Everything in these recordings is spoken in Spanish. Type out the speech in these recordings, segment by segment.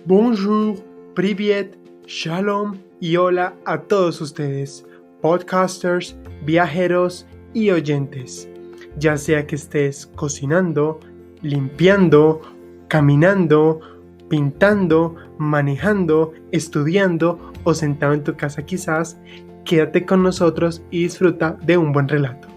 Bonjour, privet, shalom y hola a todos ustedes, podcasters, viajeros y oyentes. Ya sea que estés cocinando, limpiando, caminando, pintando, manejando, estudiando o sentado en tu casa quizás, quédate con nosotros y disfruta de un buen relato.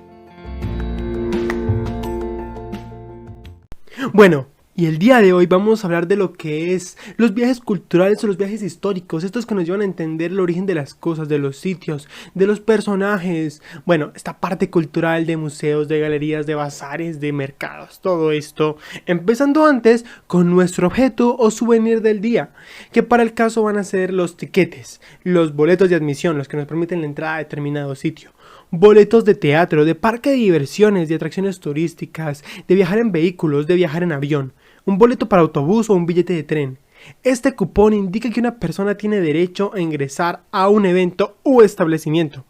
Bueno, y el día de hoy vamos a hablar de lo que es los viajes culturales o los viajes históricos, estos que nos llevan a entender el origen de las cosas, de los sitios, de los personajes, bueno, esta parte cultural de museos, de galerías, de bazares, de mercados, todo esto, empezando antes con nuestro objeto o souvenir del día, que para el caso van a ser los tiquetes, los boletos de admisión, los que nos permiten la entrada a determinado sitio. Boletos de teatro, de parque de diversiones, de atracciones turísticas, de viajar en vehículos, de viajar en avión, un boleto para autobús o un billete de tren. Este cupón indica que una persona tiene derecho a ingresar a un evento u establecimiento.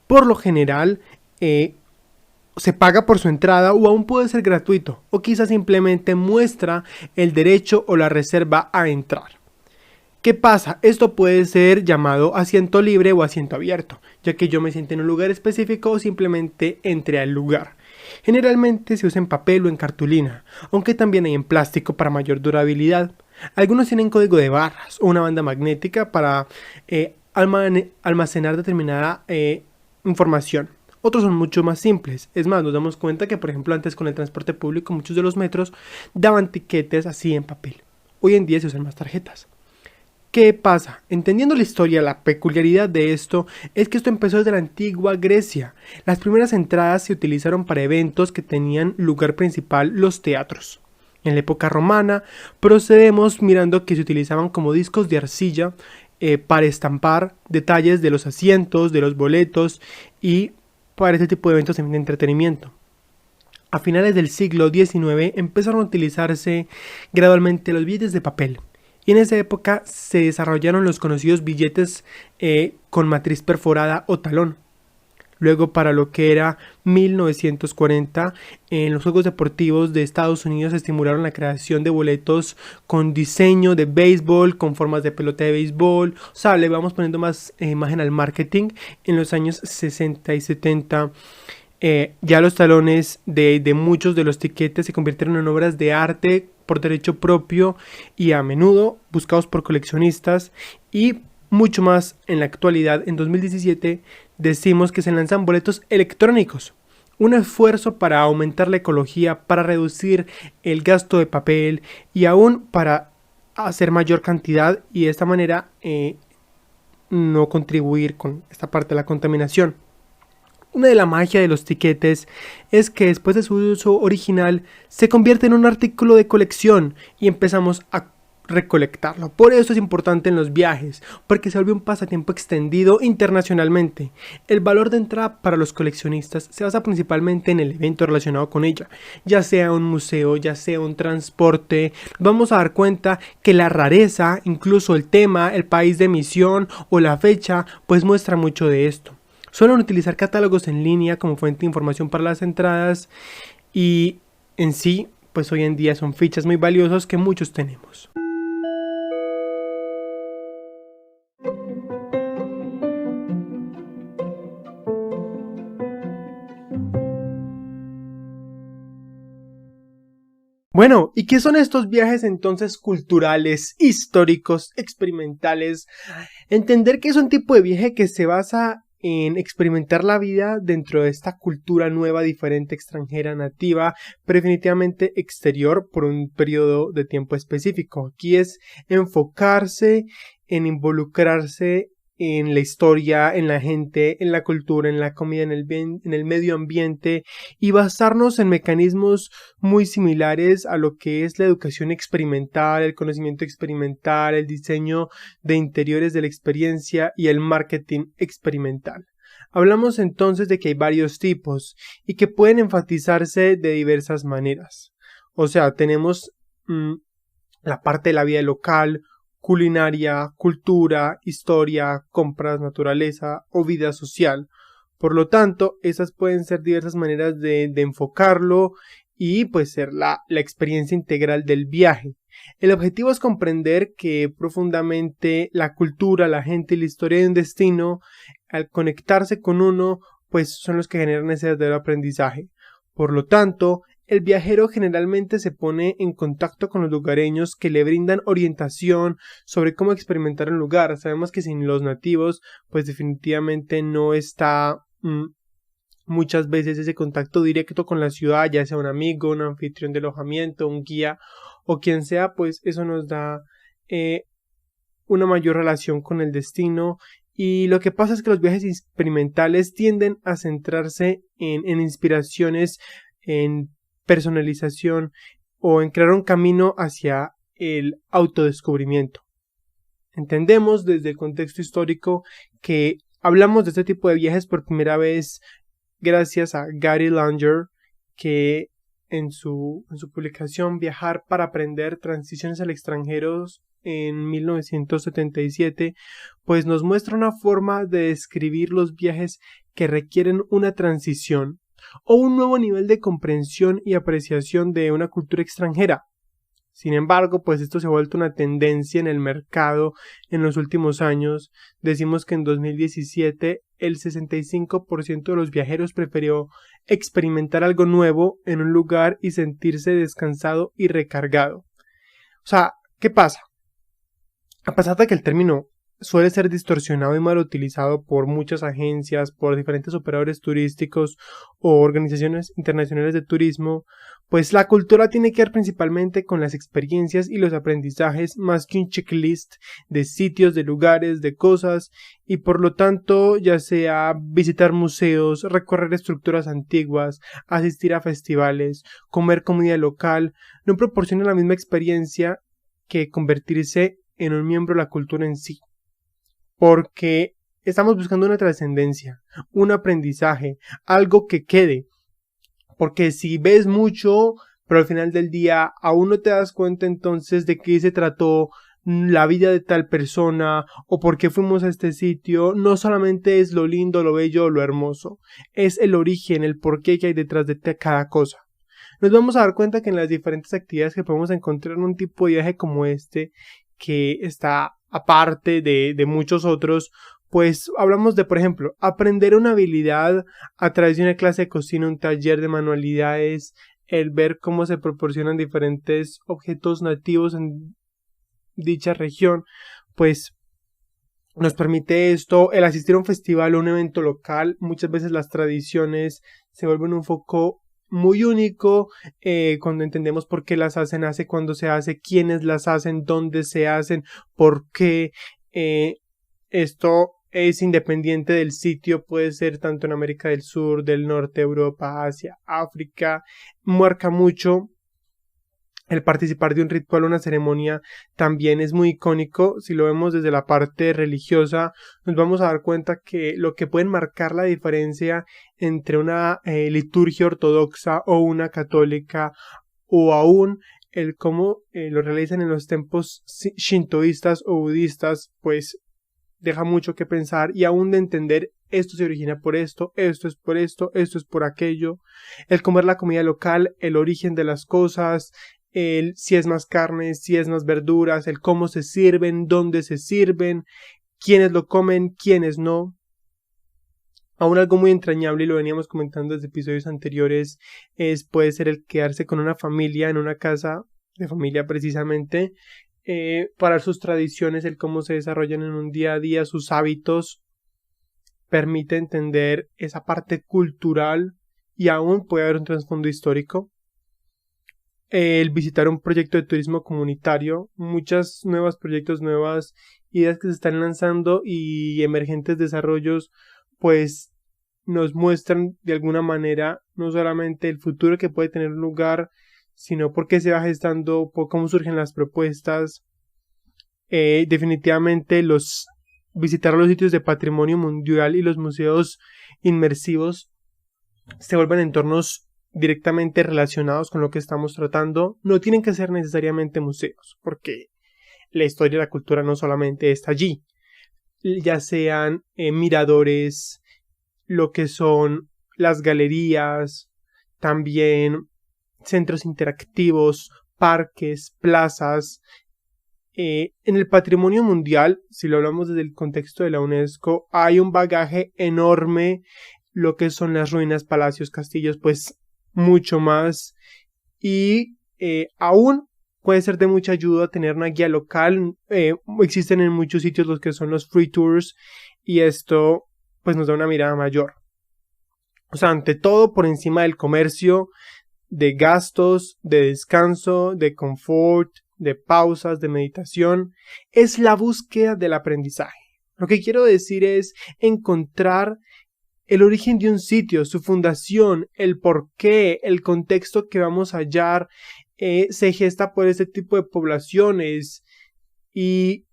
Por lo general, se paga por su entrada o aún puede ser gratuito, o quizás simplemente muestra el derecho o la reserva a entrar. ¿Qué pasa? Esto puede ser llamado asiento libre o asiento abierto, ya que yo me siento en un lugar específico o simplemente entré al lugar. Generalmente se usa en papel o en cartulina, aunque también hay en plástico para mayor durabilidad. Algunos tienen código de barras o una banda magnética para almacenar determinada información. Otros son mucho más simples. Es más, nos damos cuenta que, por ejemplo, antes con el transporte público, muchos de los metros daban tiquetes así en papel. Hoy en día se usan más tarjetas. ¿Qué pasa? Entendiendo la historia, la peculiaridad de esto es que esto empezó desde la antigua Grecia. Las primeras entradas se utilizaron para eventos que tenían lugar principal los teatros. En la época romana procedemos mirando que se utilizaban como discos de arcilla para estampar detalles de los asientos, de los boletos y para este tipo de eventos de entretenimiento. A finales del siglo XIX empezaron a utilizarse gradualmente los billetes de papel. Y en esa época se desarrollaron los conocidos billetes con matriz perforada o talón. Luego, para lo que era 1940, en los Juegos Deportivos de Estados Unidos se estimularon la creación de boletos con diseño de béisbol, con formas de pelota de béisbol. O sea, le vamos poniendo más imagen al marketing. En los años 60 y 70, ya los talones de muchos de los tiquetes se convirtieron en obras de arte por derecho propio y a menudo buscados por coleccionistas, y mucho más en la actualidad. En 2017 decimos que se lanzan boletos electrónicos, un esfuerzo para aumentar la ecología, para reducir el gasto de papel y aún para hacer mayor cantidad y de esta manera no contribuir con esta parte de la contaminación. Una de la magia de los tiquetes es que después de su uso original se convierte en un artículo de colección y empezamos a recolectarlo. Por eso es importante en los viajes, porque se vuelve un pasatiempo extendido internacionalmente. El valor de entrada para los coleccionistas se basa principalmente en el evento relacionado con ella, ya sea un museo, ya sea un transporte. Vamos a dar cuenta que la rareza, incluso el tema, el país de emisión o la fecha, pues muestra mucho de esto. Suelen utilizar catálogos en línea como fuente de información para las entradas y en sí, pues hoy en día son fichas muy valiosas que muchos tenemos. Bueno, ¿y qué son estos viajes entonces culturales, históricos, experimentales? Entender que es un tipo de viaje que se basa en experimentar la vida dentro de esta cultura nueva, diferente, extranjera, nativa, pero definitivamente exterior por un periodo de tiempo específico. Aquí es enfocarse en involucrarse en la historia, en la gente, en la cultura, en la comida, en el medio ambiente y basarnos en mecanismos muy similares a lo que es la educación experimental, el conocimiento experimental, el diseño de interiores de la experiencia y el marketing experimental. Hablamos entonces de que hay varios tipos y que pueden enfatizarse de diversas maneras. O sea, tenemos la parte de la vida local, culinaria, cultura, historia, compras, naturaleza o vida social. Por lo tanto, esas pueden ser diversas maneras de enfocarlo y pues ser la experiencia integral del viaje. El objetivo es comprender que profundamente la cultura, la gente y la historia de un destino, al conectarse con uno, pues son los que generan ese verdadero aprendizaje. Por lo tanto, el viajero generalmente se pone en contacto con los lugareños que le brindan orientación sobre cómo experimentar un lugar. Sabemos que sin los nativos, pues definitivamente no está muchas veces ese contacto directo con la ciudad, ya sea un amigo, un anfitrión de alojamiento, un guía o quien sea, pues eso nos da una mayor relación con el destino. Y lo que pasa es que los viajes experimentales tienden a centrarse en inspiraciones, en personalización o en crear un camino hacia el autodescubrimiento. Entendemos desde el contexto histórico que hablamos de este tipo de viajes por primera vez gracias a Gary Langer, que en su publicación Viajar para aprender, transiciones al extranjero en 1977, pues nos muestra una forma de describir los viajes que requieren una transición o un nuevo nivel de comprensión y apreciación de una cultura extranjera. Sin embargo, pues esto se ha vuelto una tendencia en el mercado en los últimos años. Decimos que en 2017 el 65% de los viajeros prefirió experimentar algo nuevo en un lugar y sentirse descansado y recargado. O sea, ¿qué pasa? A pesar de que el término suele ser distorsionado y mal utilizado por muchas agencias, por diferentes operadores turísticos o organizaciones internacionales de turismo, pues la cultura tiene que ver principalmente con las experiencias y los aprendizajes más que un checklist de sitios, de lugares, de cosas, y por lo tanto ya sea visitar museos, recorrer estructuras antiguas, asistir a festivales, comer comida local, no proporciona la misma experiencia que convertirse en un miembro de la cultura en sí. Porque estamos buscando una trascendencia, un aprendizaje, algo que quede. Porque si ves mucho, pero al final del día aún no te das cuenta entonces de qué se trató la vida de tal persona o por qué fuimos a este sitio, no solamente es lo lindo, lo bello, lo hermoso, es el origen, el porqué que hay detrás de cada cosa. Nos vamos a dar cuenta que en las diferentes actividades que podemos encontrar en un tipo de viaje como este, que está aparte de muchos otros, pues hablamos de, por ejemplo, aprender una habilidad a través de una clase de cocina, un taller de manualidades, el ver cómo se proporcionan diferentes objetos nativos en dicha región, pues nos permite esto, el asistir a un festival o un evento local. Muchas veces las tradiciones se vuelven un foco muy único cuando entendemos por qué las hacen, hace cuándo se hace, quiénes las hacen, dónde se hacen, por qué. Esto es independiente del sitio, puede ser tanto en América del Sur, del Norte, Europa, Asia, África. Marca mucho. El participar de un ritual o una ceremonia también es muy icónico. Si lo vemos desde la parte religiosa, nos vamos a dar cuenta que lo que puede marcar la diferencia entre una liturgia ortodoxa o una católica, o aún el cómo lo realizan en los templos shintoístas o budistas, pues deja mucho que pensar, y aún de entender esto se origina por esto es por esto es por aquello. El comer la comida local, el origen de las cosas, el si es más carne, si es más verduras, el cómo se sirven, dónde se sirven, quiénes lo comen, quiénes no. Aún algo muy entrañable, y lo veníamos comentando desde episodios anteriores, puede ser el quedarse con una familia en una casa de familia precisamente, para sus tradiciones, el cómo se desarrollan en un día a día, sus hábitos, permite entender esa parte cultural, y aún puede haber un trasfondo histórico. El visitar un proyecto de turismo comunitario, muchos nuevos proyectos, nuevas ideas que se están lanzando y emergentes desarrollos, pues nos muestran de alguna manera no solamente el futuro que puede tener un lugar, sino por qué se va gestando, por cómo surgen las propuestas. Definitivamente visitar los sitios de patrimonio mundial y los museos inmersivos se vuelven entornos directamente relacionados con lo que estamos tratando. No tienen que ser necesariamente museos, porque la historia y la cultura no solamente está allí, ya sean miradores, lo que son las galerías, también centros interactivos, parques, plazas. En el patrimonio mundial, si lo hablamos desde el contexto de la UNESCO, hay un bagaje enorme, lo que son las ruinas, palacios, castillos, pues mucho más. Y aún puede ser de mucha ayuda tener una guía local. Existen en muchos sitios los que son los free tours, y esto pues nos da una mirada mayor. O sea, ante todo, por encima del comercio, de gastos, de descanso, de confort, de pausas, de meditación, es la búsqueda del aprendizaje. Lo que quiero decir es encontrar el origen de un sitio, su fundación, el porqué, el contexto que vamos a hallar, se gesta por este tipo de poblaciones y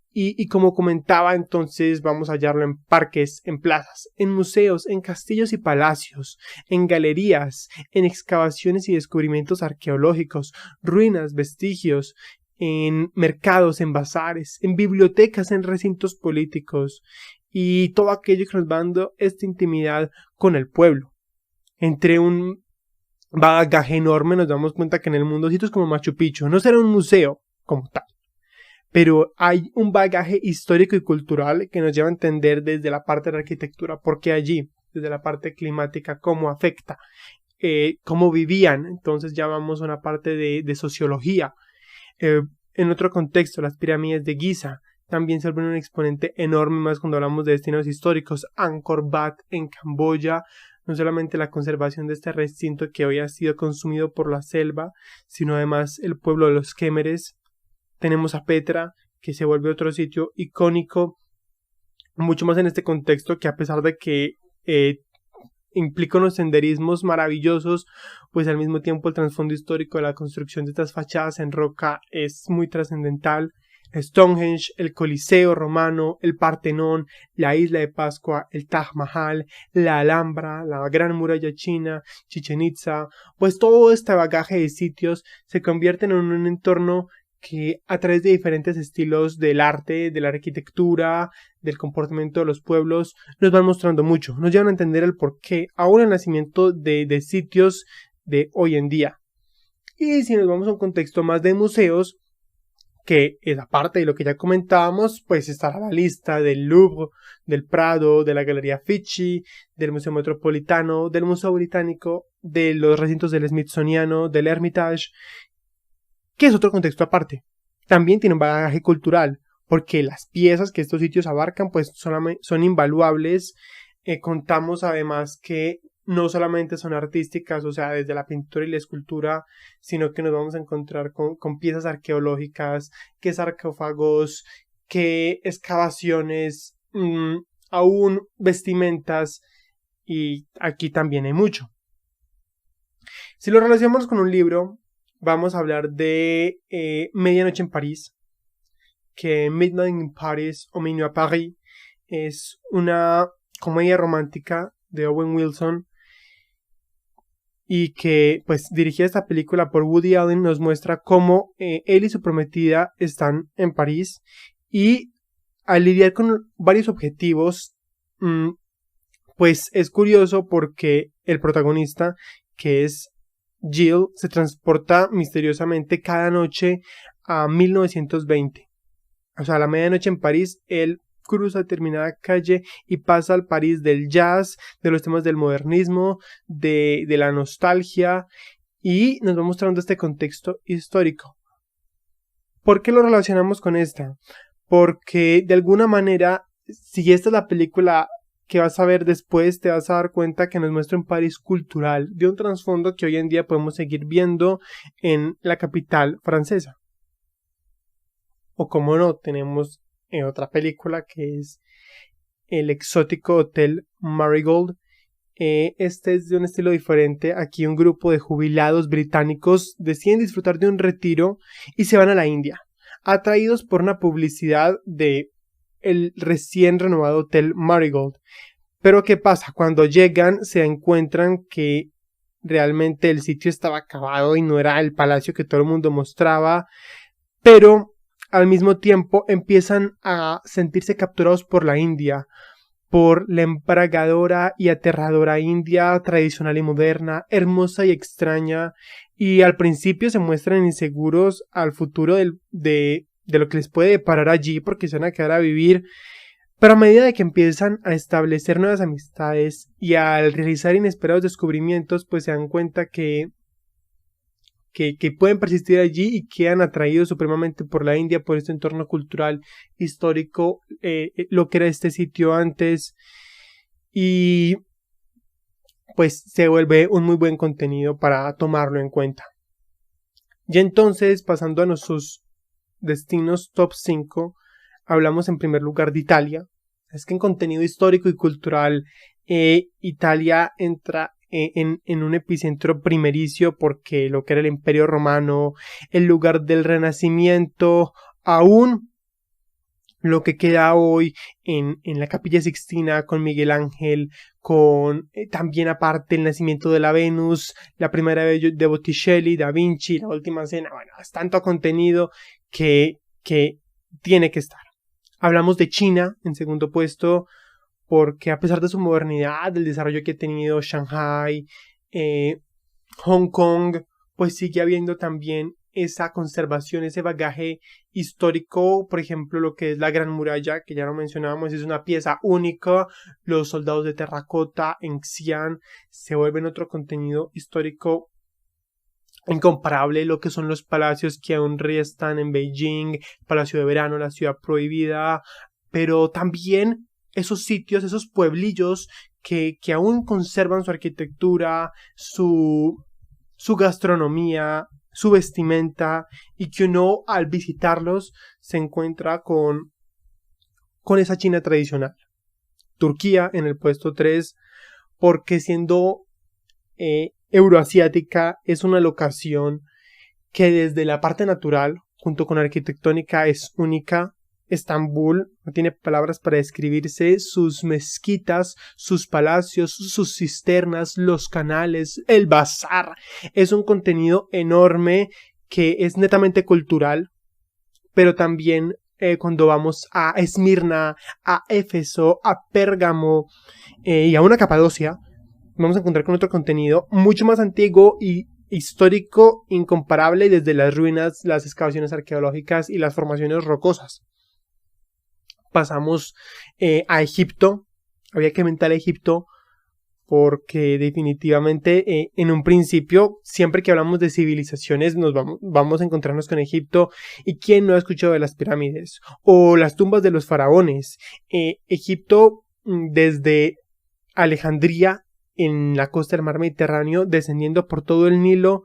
como comentaba, entonces vamos a hallarlo en parques, en plazas, en museos, en castillos y palacios, en galerías, en excavaciones y descubrimientos arqueológicos, ruinas, vestigios, en mercados, en bazares, en bibliotecas, en recintos políticos y todo aquello que nos va dando esta intimidad con el pueblo. Entre un bagaje enorme nos damos cuenta que en el mundo sitios como Machu Picchu no será un museo como tal, pero hay un bagaje histórico y cultural que nos lleva a entender desde la parte de la arquitectura, por qué allí, desde la parte climática, cómo afecta, cómo vivían. Entonces ya vamos a una parte de sociología. En otro contexto, las pirámides de Giza también se vuelven un exponente enorme más cuando hablamos de destinos históricos. Angkor Wat en Camboya, no solamente la conservación de este recinto que hoy ha sido consumido por la selva, sino además el pueblo de los Quémeres. Tenemos a Petra, que se vuelve otro sitio icónico, mucho más en este contexto, que a pesar de que implica unos senderismos maravillosos, pues al mismo tiempo el trasfondo histórico de la construcción de estas fachadas en roca es muy trascendental. Stonehenge, el Coliseo romano, el Partenón, la Isla de Pascua, el Taj Mahal, la Alhambra, la Gran Muralla China, Chichén Itzá, pues todo este bagaje de sitios se convierten en un entorno que a través de diferentes estilos del arte, de la arquitectura, del comportamiento de los pueblos, nos van mostrando mucho, nos llevan a entender el porqué, aún el nacimiento de sitios de hoy en día. Y si nos vamos a un contexto más de museos, que es aparte de lo que ya comentábamos, pues estará la lista del Louvre, del Prado, de la Galería Uffizi, del Museo Metropolitano, del Museo Británico, de los recintos del Smithsoniano, del Hermitage, que es otro contexto aparte. También tiene un bagaje cultural, porque las piezas que estos sitios abarcan pues son invaluables. Contamos además que no solamente son artísticas, o sea, desde la pintura y la escultura, sino que nos vamos a encontrar con piezas arqueológicas, que sarcófagos, que excavaciones, aún vestimentas, y aquí también hay mucho. Si lo relacionamos con un libro, vamos a hablar de Medianoche en París, que Midnight in Paris o Minuit à Paris es una comedia romántica de Owen Wilson, y que pues dirigida esta película por Woody Allen nos muestra cómo él y su prometida están en París, y al lidiar con varios objetivos, pues es curioso porque el protagonista, que es Jill, se transporta misteriosamente cada noche a 1920. O sea, a la medianoche en París, él cruza determinada calle y pasa al París del jazz, de los temas del modernismo, de la nostalgia, y nos va mostrando este contexto histórico. ¿Por qué lo relacionamos con esta? Porque de alguna manera, si esta es la película que vas a ver después, te vas a dar cuenta que nos muestra un París cultural, de un trasfondo que hoy en día podemos seguir viendo en la capital francesa. O como no, tenemos otra película que es el exótico Hotel Marigold. Este es de un estilo diferente. Aquí un grupo de jubilados británicos deciden disfrutar de un retiro y se van a la India, atraídos por una publicidad de el recién renovado Hotel Marigold. Pero ¿qué pasa? Cuando llegan se encuentran que realmente el sitio estaba acabado y no era el palacio que todo el mundo mostraba, pero al mismo tiempo empiezan a sentirse capturados por la India, por la embragadora y aterradora India, tradicional y moderna, hermosa y extraña, y al principio se muestran inseguros al futuro de lo que les puede deparar allí, porque se van a quedar a vivir, pero a medida de que empiezan a establecer nuevas amistades y al realizar inesperados descubrimientos, pues se dan cuenta que pueden persistir allí y quedan atraídos supremamente por la India, por este entorno cultural, histórico, lo que era este sitio antes, y pues se vuelve un muy buen contenido para tomarlo en cuenta. Y entonces, pasando a nuestros destinos top 5, hablamos en primer lugar de Italia. Es que en contenido histórico y cultural, Italia entra en un epicentro primericio, porque lo que era el Imperio Romano, el lugar del Renacimiento, aún lo que queda hoy en la Capilla Sixtina con Miguel Ángel, con también aparte el nacimiento de la Venus, la primera de Botticelli, Da Vinci, la última cena. Bueno, es tanto contenido que tiene que estar. Hablamos de China en segundo puesto, porque a pesar de su modernidad, del desarrollo que ha tenido Shanghai, Hong Kong, pues sigue habiendo también esa conservación, ese bagaje histórico. Por ejemplo, lo que es la Gran Muralla, que ya lo mencionábamos, es una pieza única. Los soldados de terracota en Xi'an se vuelven otro contenido histórico incomparable. Lo que son los palacios que aún restan en Beijing, Palacio de Verano, la ciudad prohibida, pero también esos sitios, esos pueblillos que aún conservan su arquitectura, su gastronomía, su vestimenta, y que uno al visitarlos se encuentra con esa China tradicional. Turquía en el puesto 3, porque siendo euroasiática, es una locación que desde la parte natural, junto con la arquitectónica, es única. Estambul no tiene palabras para describirse. Sus mezquitas, sus palacios, sus cisternas, los canales, el bazar, es un contenido enorme que es netamente cultural, pero también cuando vamos a Esmirna, a Éfeso, a Pérgamo y a una Capadocia, vamos a encontrar con otro contenido mucho más antiguo y histórico, incomparable, desde las ruinas, las excavaciones arqueológicas y las formaciones rocosas. Pasamos a Egipto. Había que mentar a Egipto porque definitivamente en un principio, siempre que hablamos de civilizaciones, vamos a encontrarnos con Egipto. ¿Y quién no ha escuchado de las pirámides o las tumbas de los faraones? Egipto, desde Alejandría en la costa del mar Mediterráneo, descendiendo por todo el Nilo,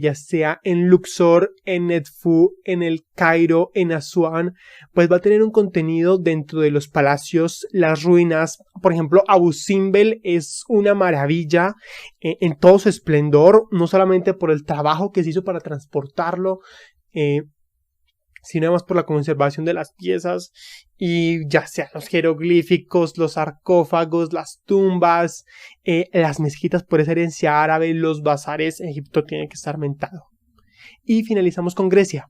ya sea en Luxor, en Edfu, en el Cairo, en Asuán, pues va a tener un contenido dentro de los palacios, las ruinas. Por ejemplo, Abu Simbel es una maravilla en todo su esplendor, no solamente por el trabajo que se hizo para transportarlo, sino además por la conservación de las piezas, y ya sea los jeroglíficos, los sarcófagos, las tumbas, las mezquitas por esa herencia árabe, los bazares. Egipto tiene que estar mentado. Y finalizamos con Grecia.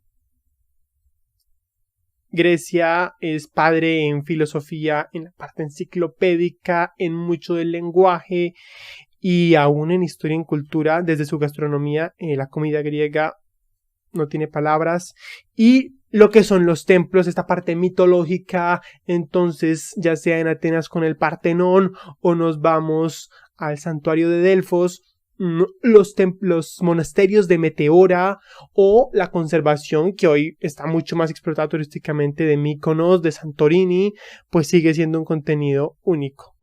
Grecia es padre en filosofía, en la parte enciclopédica, en mucho del lenguaje, y aún en historia y en cultura. Desde su gastronomía, la comida griega no tiene palabras, y lo que son los templos, esta parte mitológica. Entonces, ya sea en Atenas con el Partenón, o nos vamos al santuario de Delfos, los monasterios de Meteora, o la conservación que hoy está mucho más explotada turísticamente de Mykonos, de Santorini, pues sigue siendo un contenido único.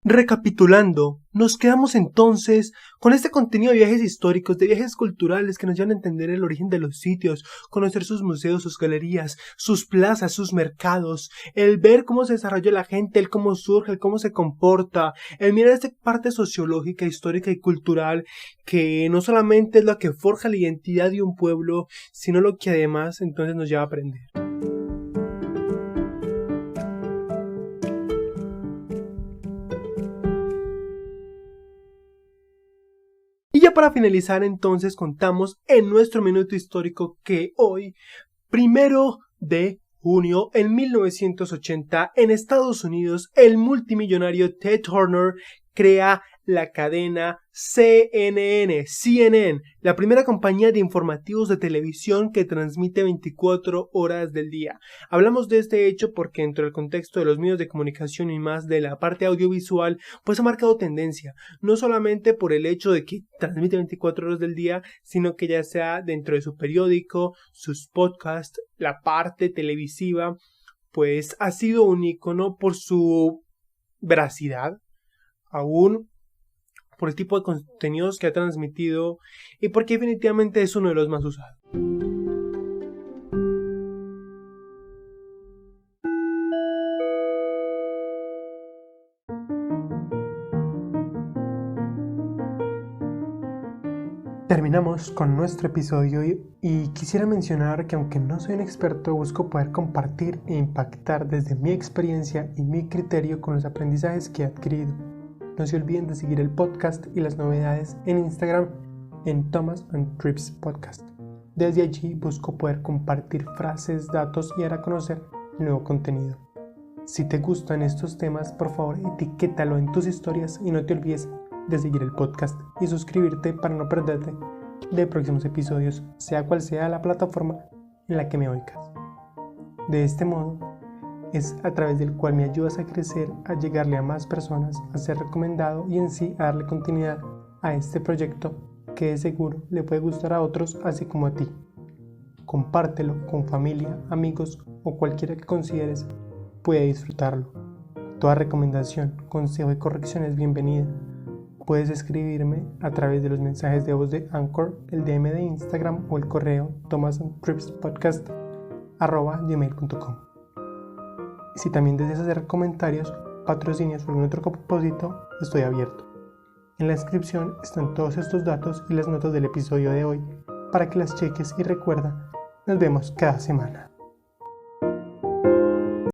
Recapitulando, nos quedamos entonces con este contenido de viajes históricos, de viajes culturales que nos llevan a entender el origen de los sitios, conocer sus museos, sus galerías, sus plazas, sus mercados, el ver cómo se desarrolla la gente, el cómo surge, el cómo se comporta, el mirar esta parte sociológica, histórica y cultural, que no solamente es lo que forja la identidad de un pueblo, sino lo que además entonces nos lleva a aprender. Y ya para finalizar, entonces, contamos en nuestro minuto histórico que hoy Primero de junio en 1980, en Estados Unidos, el multimillonario Ted Turner crea la cadena CNN, la primera compañía de informativos de televisión que transmite 24 horas del día. Hablamos de este hecho porque dentro del contexto de los medios de comunicación y más de la parte audiovisual, pues ha marcado tendencia, no solamente por el hecho de que transmite 24 horas del día, sino que ya sea dentro de su periódico, sus podcasts, la parte televisiva, pues ha sido un icono por su veracidad, aún por el tipo de contenidos que ha transmitido y porque definitivamente es uno de los más usados. Terminamos con nuestro episodio y quisiera mencionar que aunque no soy un experto, busco poder compartir e impactar desde mi experiencia y mi criterio con los aprendizajes que he adquirido. No se olviden de seguir el podcast y las novedades en Instagram en Thomas and Trips Podcast. Desde allí busco poder compartir frases, datos y dar a conocer nuevo contenido. Si te gustan estos temas, por favor etiquétalo en tus historias y no te olvides de seguir el podcast y suscribirte para no perderte de próximos episodios, sea cual sea la plataforma en la que me oigas. De este modo, es a través del cual me ayudas a crecer, a llegarle a más personas, a ser recomendado y en sí a darle continuidad a este proyecto que de seguro le puede gustar a otros así como a ti. Compártelo con familia, amigos o cualquiera que consideres pueda disfrutarlo. Toda recomendación, consejo y corrección es bienvenida. Puedes escribirme a través de los mensajes de voz de Anchor, el DM de Instagram o el correo thomasandtripspodcast@gmail.com. Si también deseas hacer comentarios, patrocinios o algún otro propósito, estoy abierto. En la descripción están todos estos datos y las notas del episodio de hoy para que las cheques y recuerda, nos vemos cada semana.